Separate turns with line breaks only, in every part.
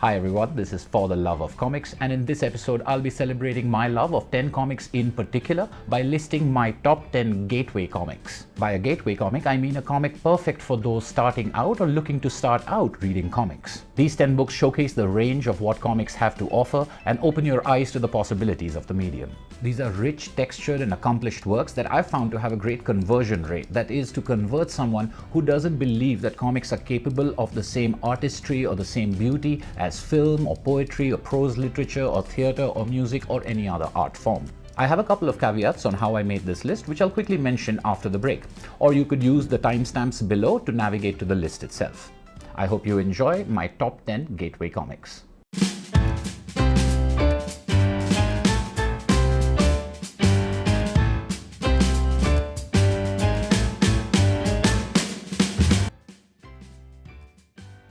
Hi everyone, this is For the Love of Comics, and in this episode I'll be celebrating my love of 10 comics in particular by listing my top 10 gateway comics. By a gateway comic, I mean a comic perfect for those starting out or looking to start out reading comics. These 10 books showcase the range of what comics have to offer and open your eyes to the possibilities of the medium. These are rich, textured and accomplished works that I've found to have a great conversion rate, that is, to convert someone who doesn't believe that comics are capable of the same artistry or the same beauty as film or poetry or prose literature or theatre or music or any other art form. I have a couple of caveats on how I made this list, which I'll quickly mention after the break, or you could use the timestamps below to navigate to the list itself. I hope you enjoy my top 10 gateway comics.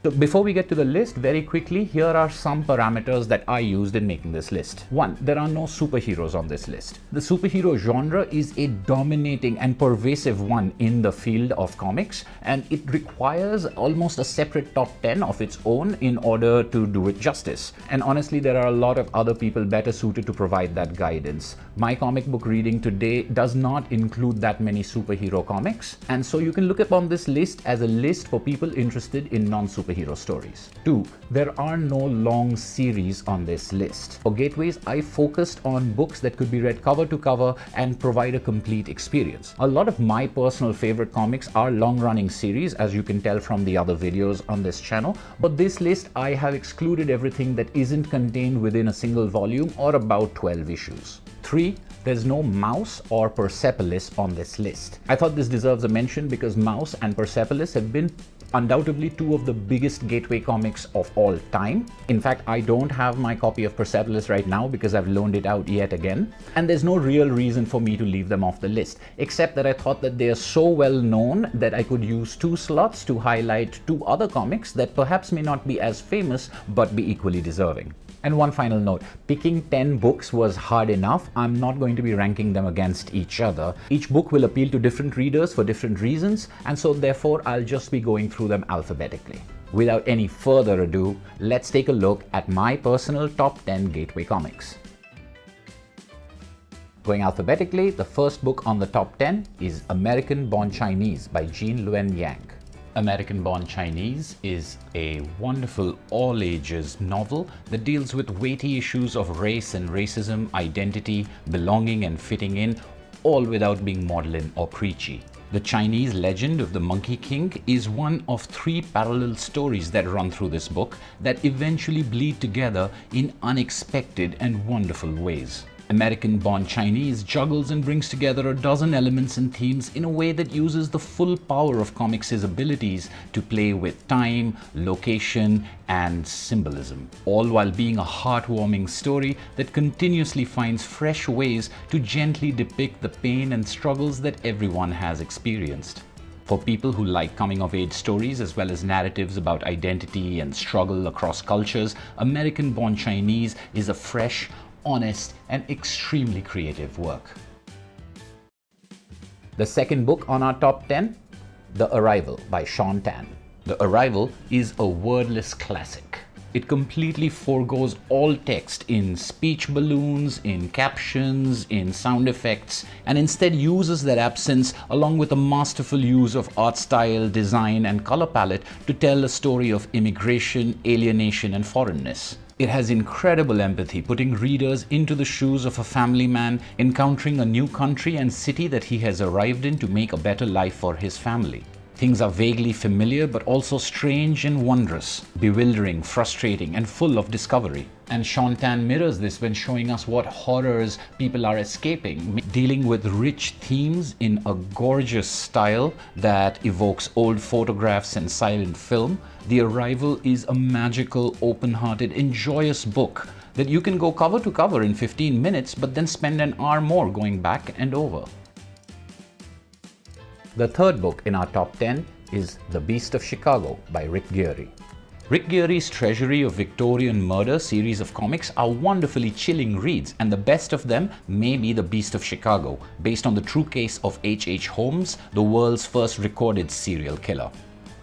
So before we get to the list, very quickly, here are some parameters that I used in making this list. 1. There are no superheroes on this list. The superhero genre is a dominating and pervasive one in the field of comics, and it requires almost a separate top 10 of its own in order to do it justice. And honestly, there are a lot of other people better suited to provide that guidance. My comic book reading today does not include that many superhero comics, and so you can look upon this list as a list for people interested in non-superhero stories. 2. There are no long series on this list. For gateways, I focused on books that could be read cover to cover and provide a complete experience. A lot of my personal favorite comics are long-running series, as you can tell from the other videos on this channel, but this list I have excluded everything that isn't contained within a single volume or about 12 issues. 3. There's no Mouse or Persepolis on this list. I thought this deserves a mention because Mouse and Persepolis have been undoubtedly two of the biggest gateway comics of all time. In fact, I don't have my copy of Persepolis right now because I've loaned it out yet again. And there's no real reason for me to leave them off the list, except that I thought that they are so well known that I could use 2 slots to highlight 2 other comics that perhaps may not be as famous but be equally deserving. And one final note, picking 10 books was hard enough. I'm not going to be ranking them against each other. Each book will appeal to different readers for different reasons, and so therefore I'll just be going through them alphabetically. Without any further ado, let's take a look at my personal top 10 gateway comics. Going alphabetically, the first book on the top 10 is American Born Chinese by Jean Luen Yang. American Born Chinese is a wonderful all-ages novel that deals with weighty issues of race and racism, identity, belonging and fitting in, all without being maudlin or preachy. The Chinese legend of the Monkey King is one of 3 parallel stories that run through this book that eventually bleed together in unexpected and wonderful ways. American Born Chinese juggles and brings together a dozen elements and themes in a way that uses the full power of comics' abilities to play with time, location, and symbolism, all while being a heartwarming story that continuously finds fresh ways to gently depict the pain and struggles that everyone has experienced. For people who like coming-of-age stories as well as narratives about identity and struggle across cultures, American Born Chinese is a fresh, honest and extremely creative work. The second book on our top 10, The Arrival by Sean Tan. The Arrival is a wordless classic. It completely forgoes all text in speech balloons, in captions, in sound effects, and instead uses that absence along with a masterful use of art style, design and color palette to tell a story of immigration, alienation and foreignness. It has incredible empathy, putting readers into the shoes of a family man encountering a new country and city that he has arrived in to make a better life for his family. Things are vaguely familiar but also strange and wondrous, bewildering, frustrating and full of discovery. And Sean Tan mirrors this when showing us what horrors people are escaping, dealing with rich themes in a gorgeous style that evokes old photographs and silent film. The Arrival is a magical, open-hearted, enjoyous book that you can go cover to cover in 15 minutes but then spend an hour more going back and over. The third book in our top 10 is The Beast of Chicago by Rick Geary. Rick Geary's Treasury of Victorian Murder series of comics are wonderfully chilling reads, and the best of them may be The Beast of Chicago, based on the true case of H.H. Holmes, the world's first recorded serial killer.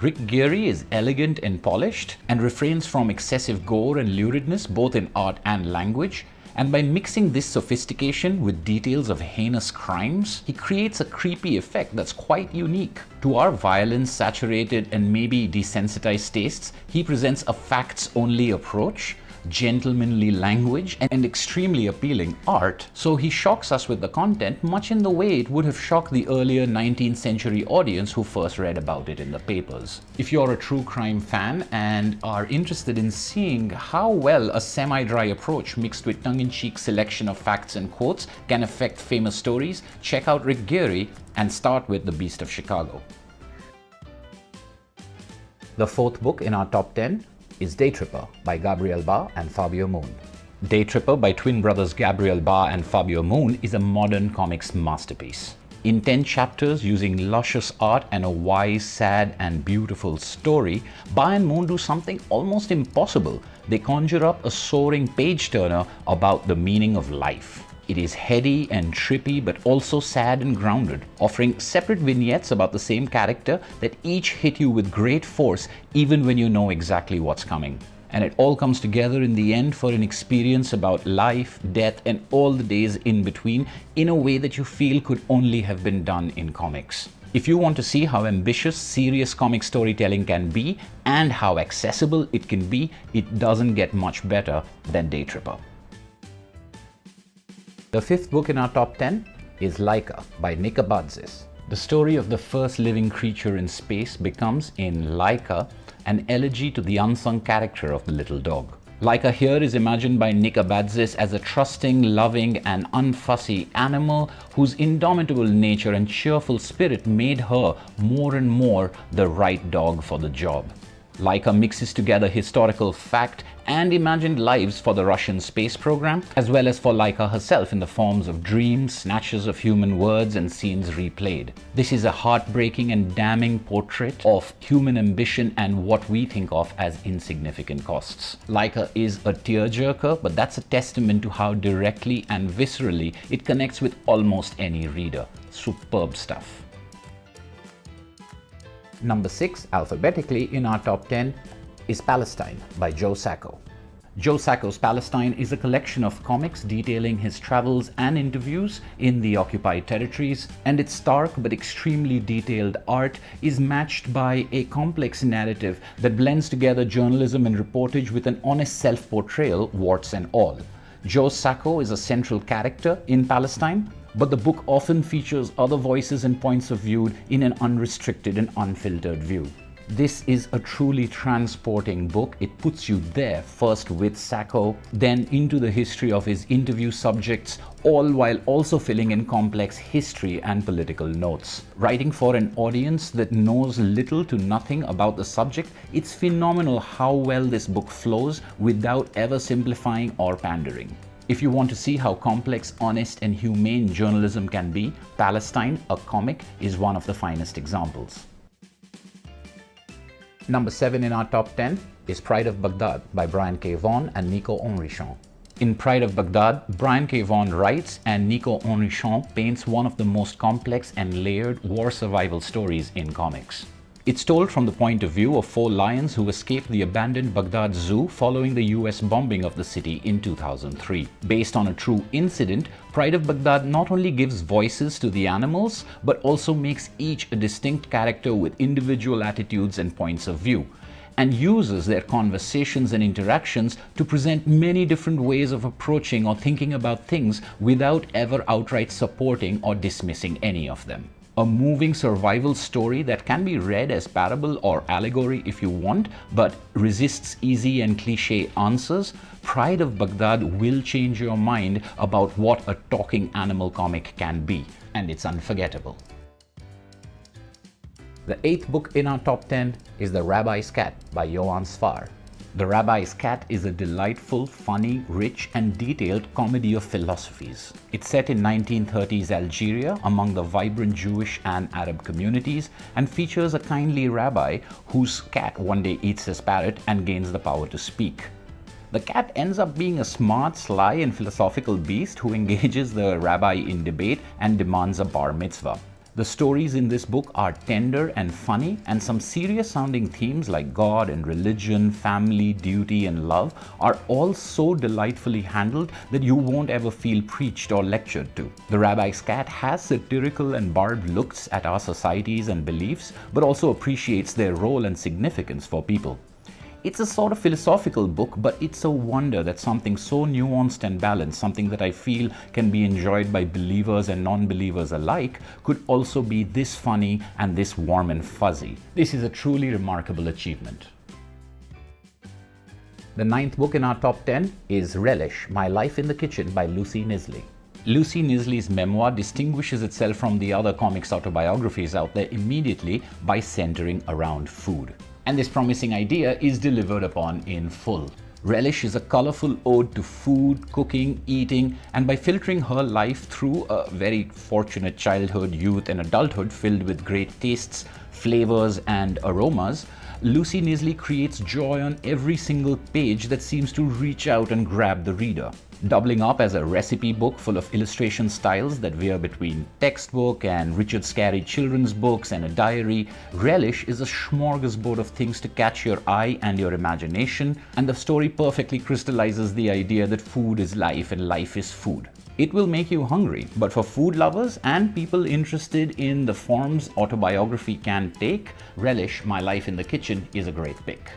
Rick Geary is elegant and polished and refrains from excessive gore and luridness both in art and language. And by mixing this sophistication with details of heinous crimes, he creates a creepy effect that's quite unique. To our violence-saturated and maybe desensitized tastes, he presents a facts-only approach, gentlemanly language, and extremely appealing art, so he shocks us with the content much in the way it would have shocked the earlier 19th century audience who first read about it in the papers. If you're a true crime fan and are interested in seeing how well a semi-dry approach mixed with tongue-in-cheek selection of facts and quotes can affect famous stories, check out Rick Geary and start with The Beast of Chicago. The fourth book in our top 10 is Day Tripper by Gabriel Ba and Fabio Moon. Day Tripper by twin brothers Gabriel Ba and Fabio Moon is a modern comics masterpiece. In 10 chapters using luscious art and a wise, sad and beautiful story, Ba and Moon do something almost impossible. They conjure up a soaring page-turner about the meaning of life. It is heady and trippy but also sad and grounded, offering separate vignettes about the same character that each hit you with great force even when you know exactly what's coming. And it all comes together in the end for an experience about life, death and all the days in between in a way that you feel could only have been done in comics. If you want to see how ambitious, serious comic storytelling can be and how accessible it can be, it doesn't get much better than Day Tripper. The fifth book in our top 10 is Laika by Nick Abadzis. The story of the first living creature in space becomes, in Laika, an elegy to the unsung character of the little dog. Laika here is imagined by Nick Abadzis as a trusting, loving and unfussy animal whose indomitable nature and cheerful spirit made her more and more the right dog for the job. Laika mixes together historical fact and imagined lives for the Russian space program, as well as for Laika herself in the forms of dreams, snatches of human words and scenes replayed. This is a heartbreaking and damning portrait of human ambition and what we think of as insignificant costs. Laika is a tearjerker, but that's a testament to how directly and viscerally it connects with almost any reader. Superb stuff. Number 6, alphabetically in our top 10, is Palestine by Joe Sacco. Joe Sacco's Palestine is a collection of comics detailing his travels and interviews in the occupied territories, and its stark but extremely detailed art is matched by a complex narrative that blends together journalism and reportage with an honest self-portrayal, warts and all. Joe Sacco is a central character in Palestine, but the book often features other voices and points of view in an unrestricted and unfiltered view. This is a truly transporting book. It puts you there, first with Sacco, then into the history of his interview subjects, all while also filling in complex history and political notes. Writing for an audience that knows little to nothing about the subject, it's phenomenal how well this book flows without ever simplifying or pandering. If you want to see how complex, honest and humane journalism can be, Palestine, a comic, is one of the finest examples. Number 7 in our top 10 is Pride of Baghdad by Brian K. Vaughan and Nico Henrichon. In Pride of Baghdad, Brian K. Vaughan writes and Nico Henrichon paints one of the most complex and layered war survival stories in comics. It's told from the point of view of 4 lions who escaped the abandoned Baghdad Zoo following the US bombing of the city in 2003. Based on a true incident, Pride of Baghdad not only gives voices to the animals, but also makes each a distinct character with individual attitudes and points of view, and uses their conversations and interactions to present many different ways of approaching or thinking about things without ever outright supporting or dismissing any of them. A moving survival story that can be read as parable or allegory if you want, but resists easy and cliché answers, Pride of Baghdad will change your mind about what a talking animal comic can be, and it's unforgettable. The 8th book in our top 10 is The Rabbi's Cat by Johann Sfar. The Rabbi's Cat is a delightful, funny, rich and detailed comedy of philosophies. It's set in 1930s Algeria among the vibrant Jewish and Arab communities and features a kindly rabbi whose cat one day eats his parrot and gains the power to speak. The cat ends up being a smart, sly and philosophical beast who engages the rabbi in debate and demands a bar mitzvah. The stories in this book are tender and funny, and some serious sounding themes like God and religion, family, duty, and love are all so delightfully handled that you won't ever feel preached or lectured to. The Rabbi's Cat has satirical and barbed looks at our societies and beliefs, but also appreciates their role and significance for people. It's a sort of philosophical book, but it's a wonder that something so nuanced and balanced, something that I feel can be enjoyed by believers and non-believers alike, could also be this funny and this warm and fuzzy. This is a truly remarkable achievement. The 9th book in our top 10 is Relish, My Life in the Kitchen by Lucy Nisley. Lucy Nisley's memoir distinguishes itself from the other comics autobiographies out there immediately by centering around food. And this promising idea is delivered upon in full. Relish is a colorful ode to food, cooking, eating, and by filtering her life through a very fortunate childhood, youth, and adulthood filled with great tastes, flavors, and aromas, Lucy Nisley creates joy on every single page that seems to reach out and grab the reader. Doubling up as a recipe book full of illustration styles that veer between textbook and Richard Scarry children's books and a diary, Relish is a smorgasbord of things to catch your eye and your imagination, and the story perfectly crystallizes the idea that food is life and life is food. It will make you hungry, but for food lovers and people interested in the forms autobiography can take, Relish, My Life in the Kitchen is a great pick.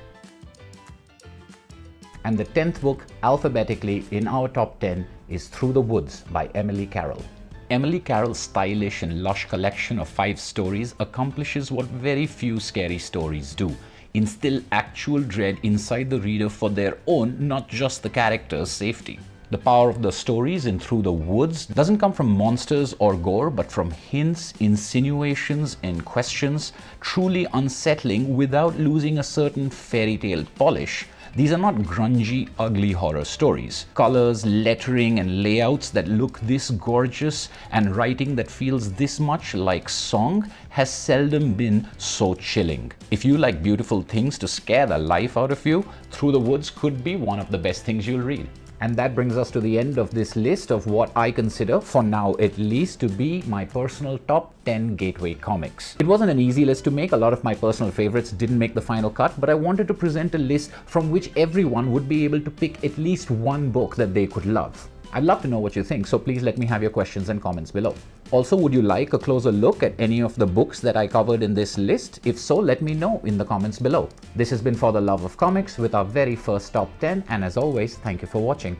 And the 10th book, alphabetically in our top 10, is Through the Woods by Emily Carroll. Emily Carroll's stylish and lush collection of 5 stories accomplishes what very few scary stories do: instill actual dread inside the reader for their own, not just the character's safety. The power of the stories in Through the Woods doesn't come from monsters or gore, but from hints, insinuations, and questions, truly unsettling without losing a certain fairy tale polish. These are not grungy, ugly horror stories. Colors, lettering, and layouts that look this gorgeous and writing that feels this much like song has seldom been so chilling. If you like beautiful things to scare the life out of you, Through the Woods could be one of the best things you'll read. And that brings us to the end of this list of what I consider, for now at least, to be my personal top 10 gateway comics. It wasn't an easy list to make. A lot of my personal favorites didn't make the final cut, but I wanted to present a list from which everyone would be able to pick at least one book that they could love. I'd love to know what you think, so please let me have your questions and comments below. Also, would you like a closer look at any of the books that I covered in this list? If so, let me know in the comments below. This has been For the Love of Comics with our very first top 10, and as always, thank you for watching.